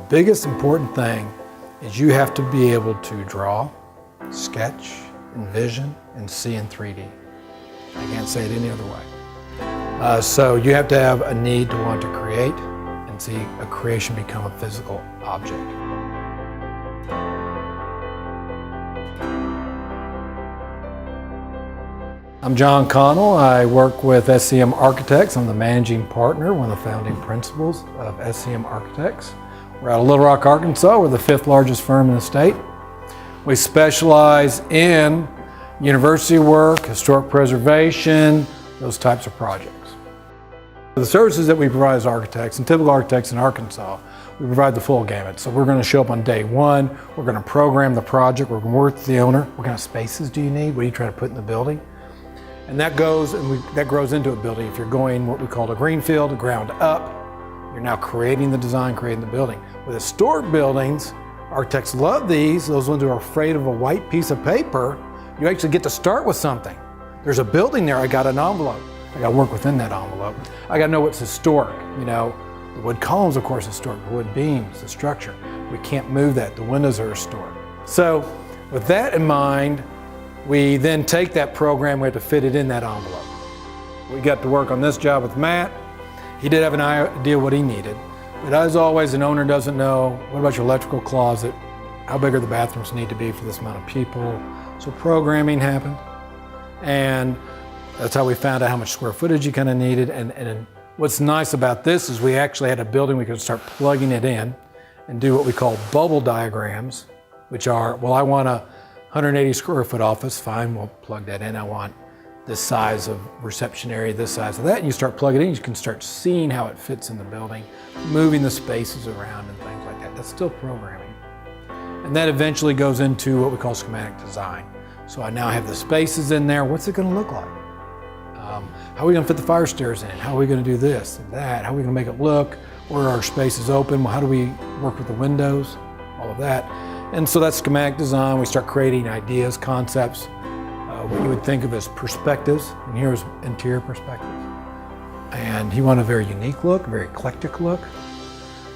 biggest important thing is you have to be able to draw, sketch, envision, and see in 3D. I can't say it any other way. So you have to have a need to want to create and see a creation become a physical object. I'm John Connell. I work with SCM Architects. I'm the managing partner, one of the founding principals of SCM Architects. We're out of Little Rock, Arkansas. We're the 5th largest firm in the state. We specialize in university work, historic preservation, those types of projects. The services that we provide as architects, and typical architects in Arkansas, we provide the full gamut. So we're going to show up on day one. We're going to program the project. We're going to work with the owner. What kind of spaces do you need? What are you trying to put in the building? And that grows into a building. If you're going what we call a greenfield, a ground up, you're now creating the design, creating the building. With historic buildings, architects love these. Those ones who are afraid of a white piece of paper, you actually get to start with something. There's a building there, I got an envelope. I got to work within that envelope. I got to know what's historic. You know, the wood columns, of course, historic. The wood beams, the structure. We can't move that. The windows are historic. So with that in mind, we then take that program, we have to fit it in that envelope. We got to work on this job with Matt. He did have an idea what he needed. But as always, an owner doesn't know, what about your electrical closet? How big are the bathrooms need to be for this amount of people? So programming happened. And that's how we found out how much square footage you kind of needed. And what's nice about this is we actually had a building we could start plugging it in and do what we call bubble diagrams, which are, well, I want a 180 square foot office, fine, we'll plug that in. I want this size of reception area, this size of that, and you start plugging it in, you can start seeing how it fits in the building, moving the spaces around and things like that. That's still programming. And that eventually goes into what we call schematic design. So I now have the spaces in there. What's it gonna look like? How are we gonna fit the fire stairs in? How are we gonna do this and that? How are we gonna make it look? Where are our spaces open? How do we work with the windows? All of that. And so that's schematic design. We start creating ideas, concepts, what you would think of as perspectives. And here's interior perspective. And he wanted a very unique look, a very eclectic look.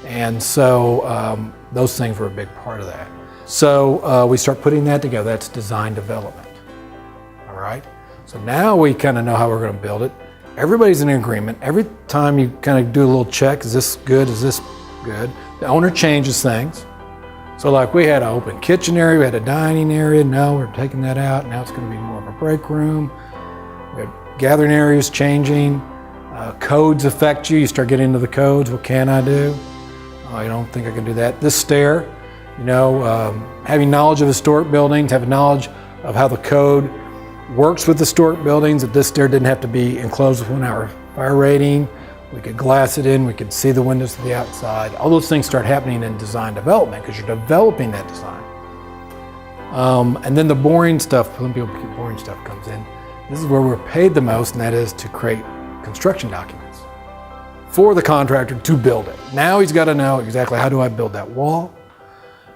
And so those things were a big part of that. So we start putting that together. That's design development. All right? So now we kind of know how we're going to build it. Everybody's in agreement. Every time you kind of do a little check, is this good? Is this good? The owner changes things. So like we had an open kitchen area, we had a dining area. No, we're taking that out. Now it's going to be more of a break room. We had gathering areas changing. Codes affect you. You start getting into the codes. What can I do? Oh, I don't think I can do that. This stair, you know, having knowledge of historic buildings, having knowledge of how the code works with historic buildings, that this stair didn't have to be enclosed with 1 hour fire rating. We could glass it in, we could see the windows to the outside. All those things start happening in design development because you're developing that design. And then the boring stuff, some people keep boring stuff comes in. This is where we're paid the most, and that is to create construction documents for the contractor to build it. Now he's got to know exactly, how do I build that wall?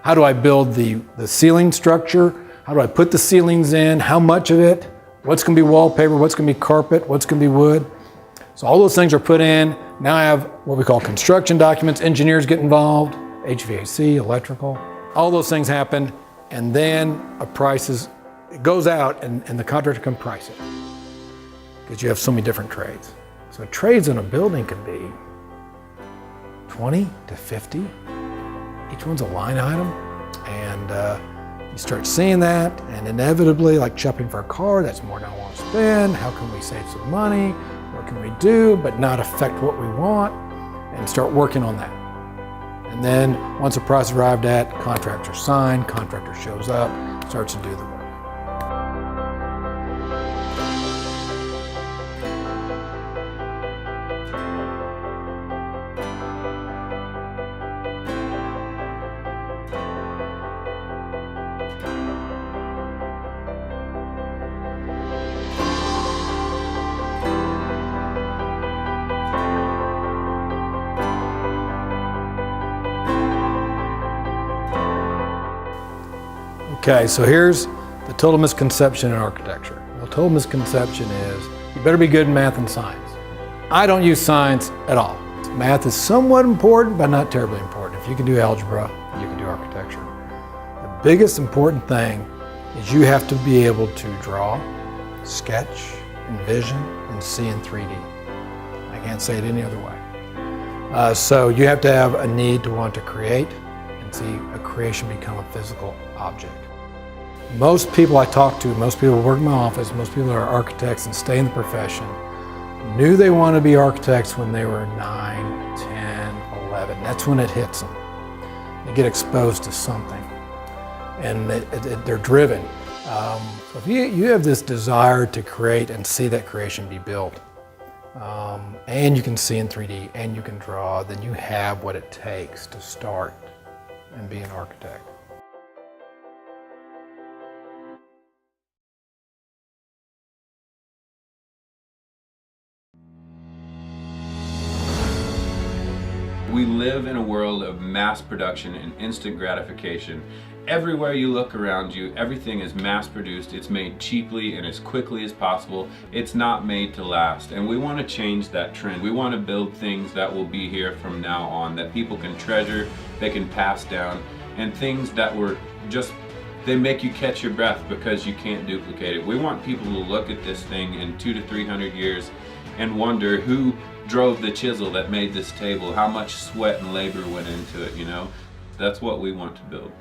How do I build the ceiling structure? How do I put the ceilings in? How much of it? What's going to be wallpaper? What's going to be carpet? What's going to be wood? So all those things are put in. Now I have what we call construction documents. Engineers get involved, HVAC, electrical. All those things happen, and then it goes out, and the contractor can price it because you have so many different trades. So trades in a building could be 20 to 50. Each one's a line item, and you start seeing that, and inevitably, like shopping for a car, that's more than I want to spend. How can we save some money? What can we do but not affect what we want, and start working on that. And then once the price is arrived at, contractor signed, contractor shows up, starts to do the work. Okay, so here's the total misconception in architecture. The total misconception is you better be good in math and science. I don't use science at all. Math is somewhat important, but not terribly important. If you can do algebra, you can do architecture. The biggest important thing is you have to be able to draw, sketch, envision, and see in 3D. I can't say it any other way. So you have to have a need to want to create and see a creation become a physical object. Most people I talk to, most people who work in my office, most people who are architects and stay in the profession, knew they want to be architects when they were 9, 10, 11. That's when it hits them. They get exposed to something and they're driven. So if you have this desire to create and see that creation be built, and you can see in 3D and you can draw, then you have what it takes to start and be an architect. We live in a world of mass production and instant gratification. Everywhere you look around you, everything is mass produced. It's made cheaply and as quickly as possible. It's not made to last. And we want to change that trend. We want to build things that will be here from now on, that people can treasure, they can pass down, and things that were just, they make you catch your breath because you can't duplicate it. We want people to look at this thing in 200 to 300 years and wonder who drove the chisel that made this table, how much sweat and labor went into it, you know? That's what we want to build.